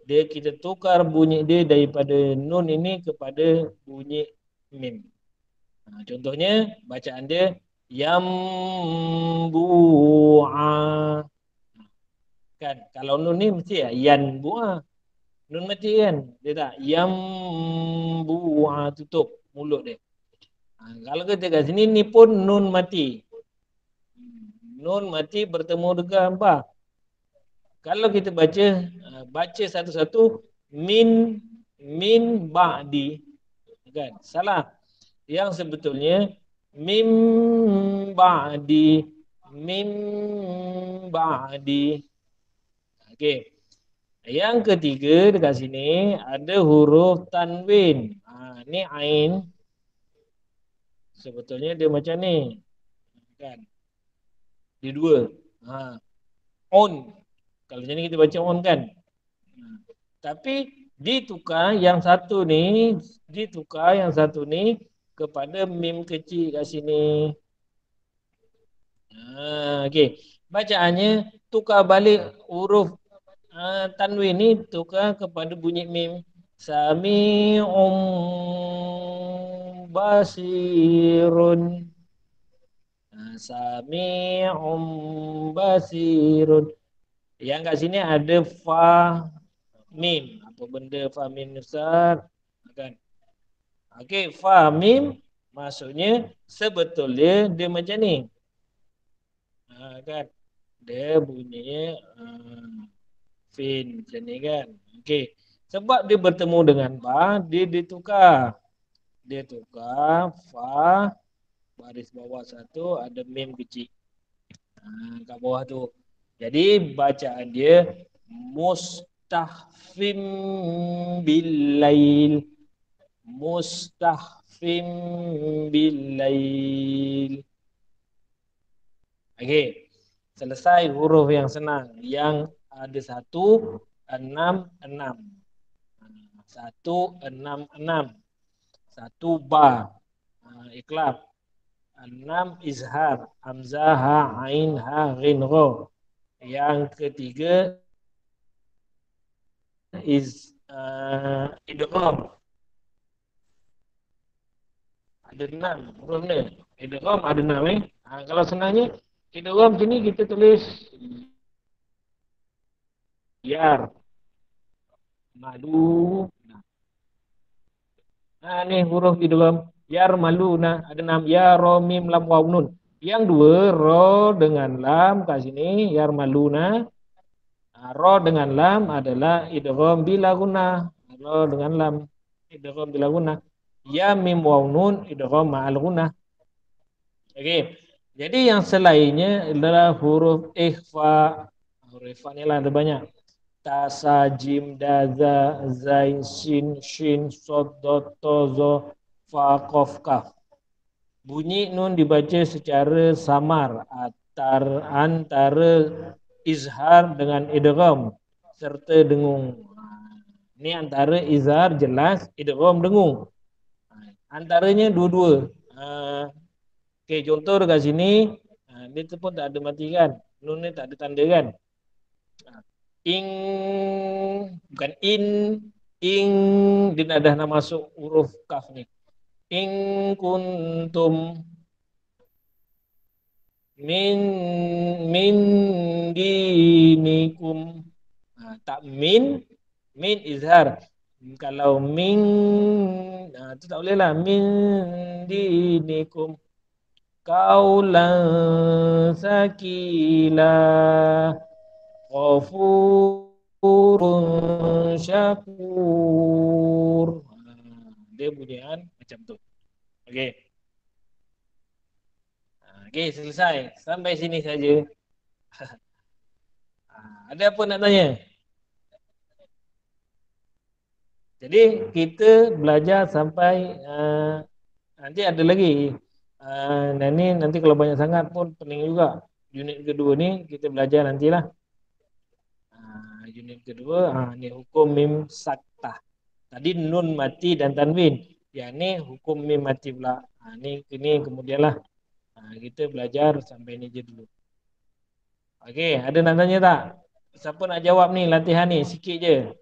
dia kita tukar bunyi dia daripada nun ini kepada bunyi mim. Contohnya bacaan dia yambu'a. Kan? Kalau nun ni mesti ya yanbu'a. Nun mati kan? Dia tak yambu'a, tutup mulut dia. Kalau kita kat sini ni pun nun mati. Nun mati bertemu dengan ba. Kalau kita baca satu-satu min ba'di. Kan? Salah. Yang sebetulnya mim ba'di. Okey. Yang ketiga dekat sini ada huruf tanwin. Ni ain. Sebetulnya dia macam ni. Kan? Dia dua. On. Kalau macam ni kita baca on kan. Tapi ditukar yang satu ni kepada mim kecil kat sini. Okey. Bacaannya tukar balik huruf tanwin ni tukar kepada bunyi mim. Sami'um basirun. Sami'um basirun. Yang kat sini ada fa mim. Apa benda fa mim Ustaz? Kan? Okey, fa mim maksudnya sebetulnya dia macam ni. Kan? Dia bunyinya fin macam ni kan. Okey. Sebab dia bertemu dengan ba, dia ditukar. Dia tukar fa baris bawah satu ada mim kecil. Kat bawah tu. Jadi bacaan dia mustahfim billail. Mustahfim billail. Okey. Selesai huruf yang senang. Yang ada 166. 166. 1 ba. Iklab. 6 izhar. Hamzah, ha, ain, ha, ghin, gha. Yang ketiga idgham. Ada 6 huruf ni. Idgham ada 6 kalau senangnya idgham sini kita tulis yar malu. Ni huruf idgham yar maluna ada 6 ya ra mim lam waw nun. Yang dua ra dengan lam kat sini yar maluna. Ra dengan lam adalah idgham bila gunnah. Ra dengan lam idgham bila gunnah. Ya mim waw nun idgham ma'al gunnah. Okey. Jadi yang selainnya adalah huruf ikhfa. Huruf ikhfa ni lah ada banyak. Ta, sa, jim, daza, zain, sin, shin, sod, dot, to, zo, fa, qaf, kaf. Bunyi nun dibaca secara samar antara izhar dengan idgham serta dengung. Ini antara izhar jelas, idgham dengung. Antaranya dua-dua. Okey, contoh dekat sini, dia tu pun tak ada mati kan. Nun ni tak ada tanda kan. Ing, bukan in, ing, dia dah nak masuk huruf kaf ni. In kuntum min dinikum. Tak min izhar. Kalau min, tu tak boleh lah. Min dinikum. Kaulan sakila. Ghafurun syakur. Dia bunyian macam tu. Okey. Okey, selesai. Sampai sini saja. Ada apa nak tanya? Jadi kita belajar sampai nanti ada lagi. Dan ni nanti kalau banyak sangat pun pening juga. Unit kedua ni kita belajar nantilah. Unit kedua, ni hukum mim saktah. Tadi nun mati dan tanwin. Yang ni hukum mim mati pula. Ni kemudianlah. Kita belajar sampai ni je dulu. Okey, ada nak tanya tak? Siapa nak jawab ni latihan ni? Sikit je.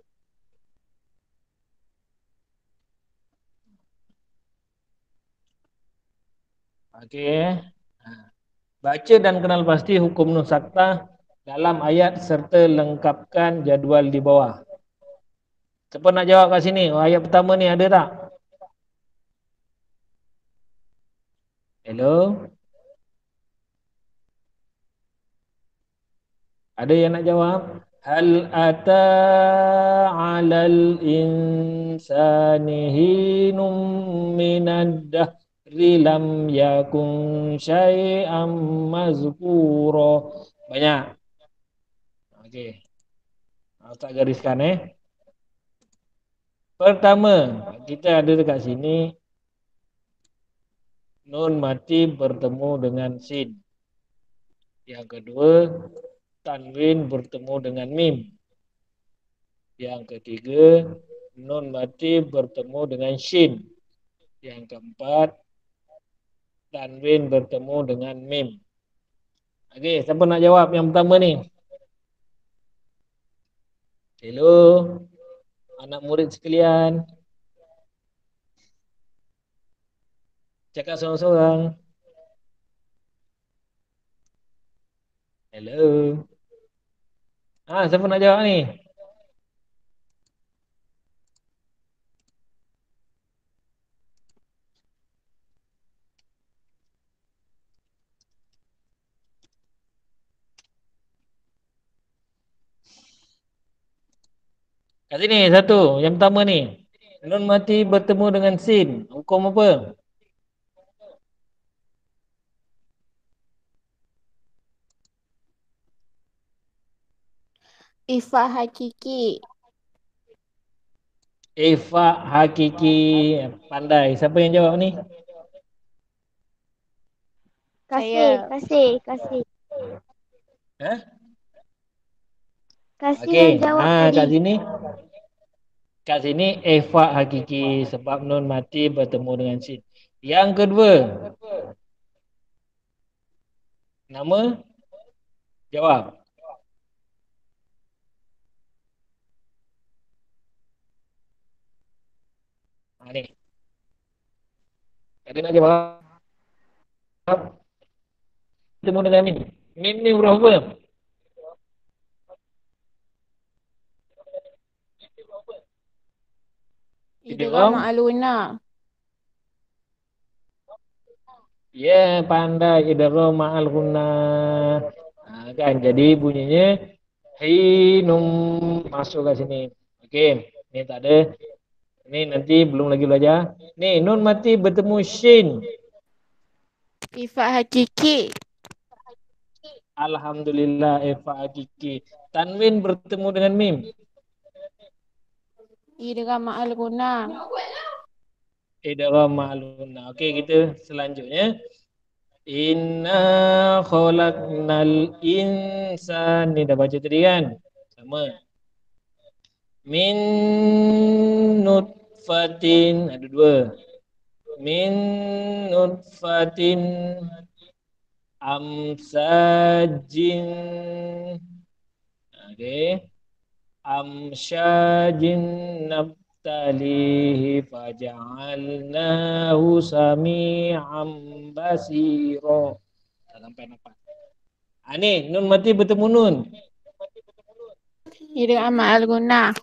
Okey. Baca dan kenal pasti hukum nun saktah dalam ayat serta lengkapkan jadual di bawah. Siapa nak jawab kat sini? Ayat pertama ni ada tak? Hello? Ada yang nak jawab? Hal ata 'alal insani hinum minad dahri lam yakun syai'am mazkura. Banyak. Okey. Tak gariskan Pertama, kita ada dekat sini nun mati bertemu dengan sin. Yang kedua, tanwin bertemu dengan mim. Yang ketiga, nun mati bertemu dengan shin. Yang keempat, tanwin bertemu dengan mim. Okey, siapa nak jawab yang pertama ni? Hello, anak murid sekalian. Cakap seorang-seorang. Hello. Siapa nak jawab ni? Kat sini satu, yang pertama ni. Nun mati bertemu dengan sin. Hukum apa? Ifa hakiki. Ifa hakiki. Pandai. Siapa yang jawab ni? Kasih. Kasih Okey. yang jawab tadi. Kat sini ifa hakiki sebab nun mati bertemu dengan sin. Yang kedua. Nama? Jawab. Ni. Ada nak jawab? Bertemu dengan mim. Mim ni huruf apa? Idgham ma'luna. Ya, pandai idgham ma'al gunnah. Kan jadi bunyinya hinum masuk kat sini. Okey, ni tak ada. Ni nanti belum lagi belajar. Ni nun mati bertemu shin. Ifa hakiki. Alhamdulillah ifa hakiki. Tanwin bertemu dengan mim. Idgham ma'al guna. idgham ma'luna. Okey, kita selanjutnya. Inna khalaqnal insan. Ni dah baca tadi kan? Sama. Min nutfatin. Ada dua. Min nutfatin amsajin. Okey. Amsyajin nabtalihi faja'alnahu sami'an basira. Tak sampai nampak. Ni nun mati bertemu nun. Idgham ma'al-guna.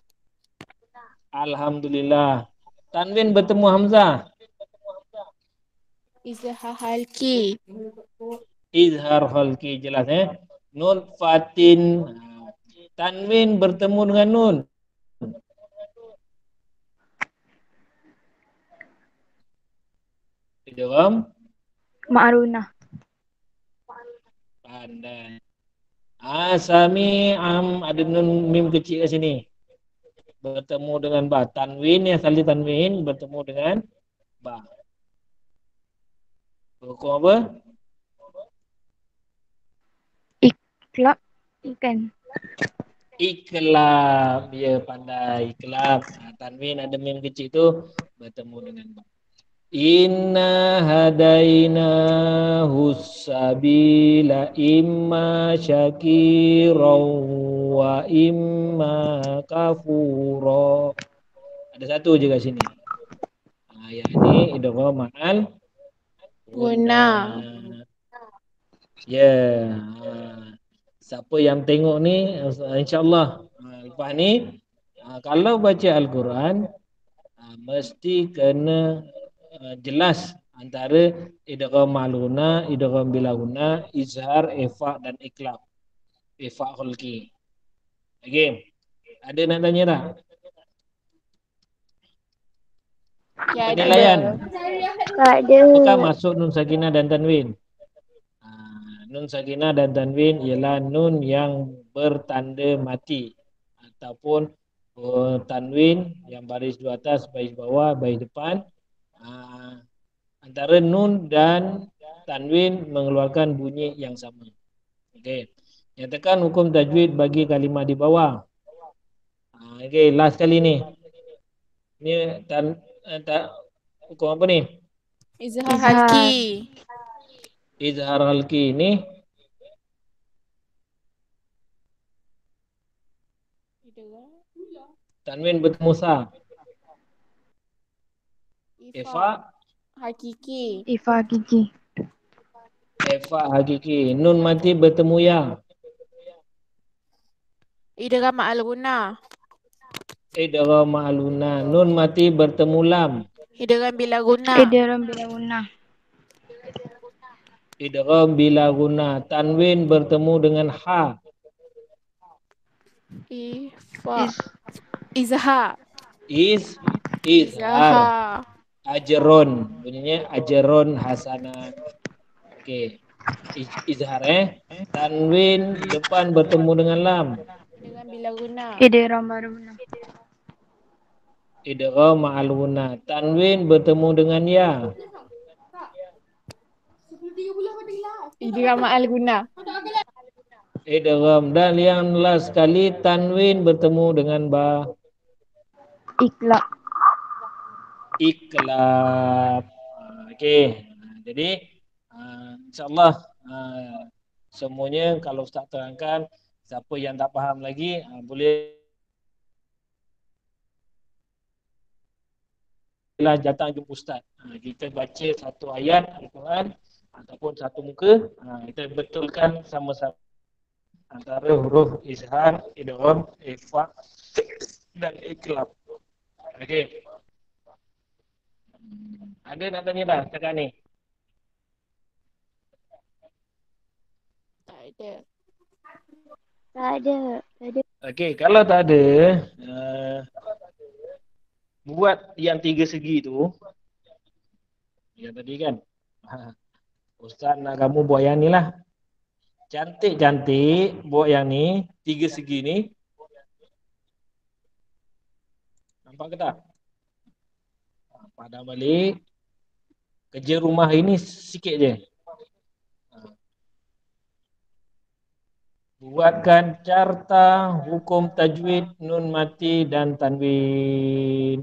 Alhamdulillah. Tanwin bertemu hamzah. Izhar halki. Izhar khalqi, jelas Nun fatin. Tanwin bertemu dengan nun. Idgham Ma'runa. pandai. Sami'am, ada nun mim kecil kat sini. Bertemu dengan ba. Tanwin yang salih tanwin bertemu dengan ba. Hukum apa? Iklab. Bukan. Iklab. Ya, pandai. Iklab. Tanwin ada mim kecil tu bertemu dengan ba. Inna hadainahu sabila imma syakira wa imma kafura. Ada satu je kat sini. Yang ni idgham ma'al Guna. Ya. Siapa yang tengok ni insya-Allah lepas ni kalau baca Al-Quran mesti kena jelas antara idgham ma'luna, idgham bilaguna, izhar, ifa dan iklab. Ifa khalqi. Okey. Ada nak tanya tak? Penilaian. Tak ada. Apakah maksud nun sakinah dan tanwin? Nun sakinah dan tanwin ialah nun yang bertanda mati ataupun tanwin yang baris dua atas, baris bawah, baris depan. Antara nun dan tanwin mengeluarkan bunyi yang sama. Okey. Nyatakan hukum tajwid bagi kalimah di bawah. Okey, last kali ni. Ni hukum apa ni? Izhar halki. Izhar halki ni tanwin bertemu sa. Ifa hakiki. Ifa hakiki. Ifa hakiki. Nun mati bertemu ya. Idgham ma'al-guna. Idgham ma'luna. Nun mati bertemu lam. Idgham bilaguna. Idgham bilaguna. Idgham bilaguna. Tanwin bertemu dengan ha. Ifa. Izhar. Izhar. Ajron. Bunyinya ajron hasanah. Okey. Izhar Tanwin depan bertemu dengan lam. Dengan bilaguna. Idgham ma'runa. Idgham ma'luna. Tanwin bertemu dengan ya. Idgham ma'al-guna. Idgham. Dan yang last sekali tanwin bertemu dengan ba. Iklab. Iklab. Okey. Jadi insya-Allah semuanya kalau Ustaz terangkan, siapa yang tak faham lagi boleh datang jumpa Ustaz. Kita baca satu ayat Al-Quran ataupun satu muka, kita betulkan sama-sama antara huruf izhar, idgham, ifa dan iklab. Okey. Ada nak tanya tak cakap ni? Tak ada. Tak ada. Okey, kalau tak ada, buat yang tiga segi tu. Yang tadi kan. Ustaz nak kamu buat yang ni lah. Cantik-cantik buat yang ni, tiga segi ni. Nampak ke tak? Padam balik. Kerja rumah ini sikit je. Buatkan carta hukum tajwid, nun mati dan tanwin.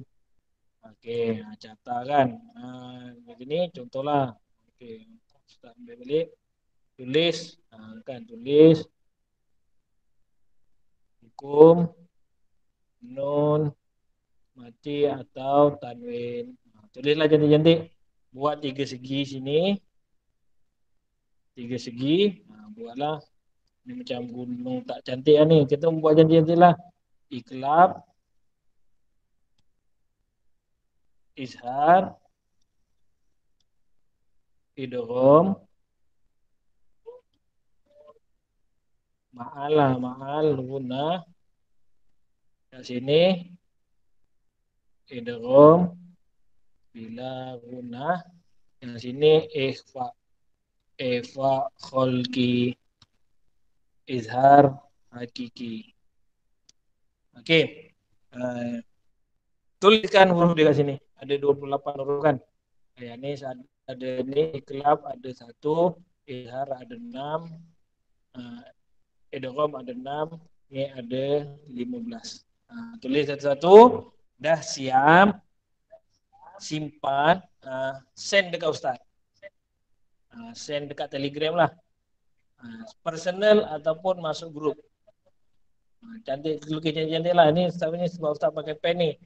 Okey, carta kan. Begini contohlah. Okey, Ustaz ambil balik. Tulis, kan tulis hukum nun mati atau tanwin. Tulislah cantik-cantik. Buat 3 segi sini. 3 segi. Buatlah. Ini macam gunung tak cantik lah ni. Kita buat cantik-cantik lah. Iklab. Izhar. Idgham. Ma'al lah. Ma'al. Gunnah. Kat sini. Idgham. Bila gunnah. Yang sini ikhfa. Ikhfa kholki. Izhar hakiki. Okey. Tuliskan huruf di kat sini. Ada 28 huruf kan. Yang ni ada ni iklab ada 1, izhar ada 6, idgham ada 6, ni ada 15. Tulis satu-satu, dah siap. Simpan, send dekat ustaz. Send dekat Telegram lah. Personal ataupun masuk grup. Cantik, lukis cantik-cantik lah. Ni ustaz ni sebab ustaz pakai pen ni.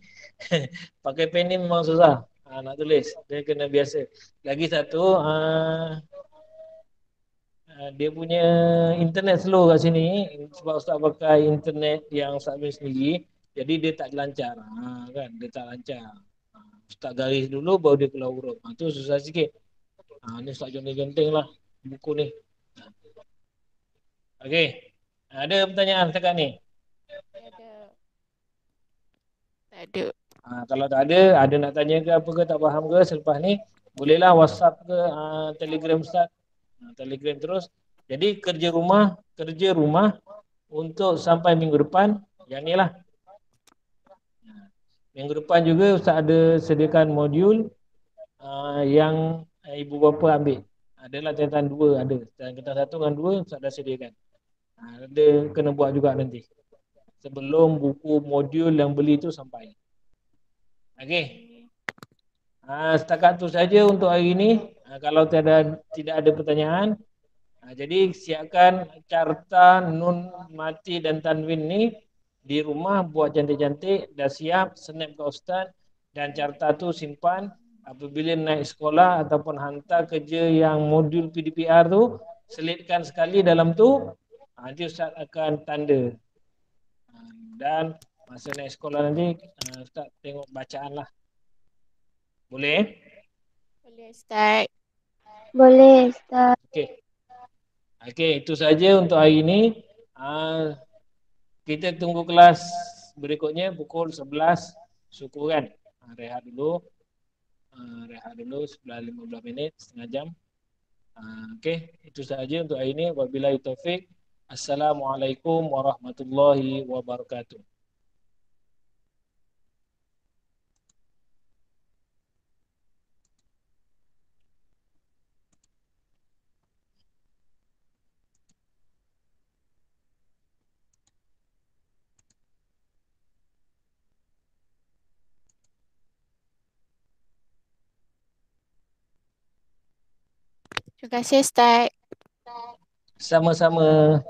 Pakai pen ni memang susah. Nak tulis. Dia kena biasa. Lagi satu, dia punya internet slow kat sini. Sebab ustaz pakai internet yang ustaz punya sendiri. Jadi dia tak lancar. Kan? Dia tak lancar. Ustaz garis dulu baru dia keluar huruf. Tu susah sikit. Ni ustaz genting-genting lah buku ni. Okey. Ada pertanyaan setakat ni? Ada. Tak ada. Kalau tak ada nak tanya ke apa ke, tak faham ke selepas ni, bolehlah WhatsApp ke Telegram Ustaz. Telegram terus. Jadi kerja rumah untuk sampai minggu depan yang ni lah. Minggu depan juga Ustaz ada sediakan modul yang ibu bapa ambil. Adalah tingkatan 2 ada. Tingkatan 1 dengan 2 Ustaz dah sediakan. Ada kena buat juga nanti. Sebelum buku modul yang beli tu sampai. Okey. Setakat tu saja untuk hari ini. Kalau tidak ada pertanyaan, jadi siapkan carta nun mati dan tanwin ni di rumah, buat cantik-cantik, dah siap, snap ke ustaz, dan carta tu simpan. Apabila naik sekolah ataupun hantar kerja yang modul PDPR tu, selitkan sekali dalam tu, nanti ustaz akan tanda. Dan masa naik sekolah nanti, ustaz tengok bacaan lah. Boleh? Boleh Ustaz. Boleh Ustaz. Okey, itu saja untuk hari ini. Kita tunggu kelas berikutnya pukul 11 suku kan. Rehat dulu. Rehat dulu 15 minit, setengah jam. Okey, itu saja untuk hari ini. Wabillahi taufik. Assalamualaikum warahmatullahi wabarakatuh. Terima kasih Ustaz. Sama-sama.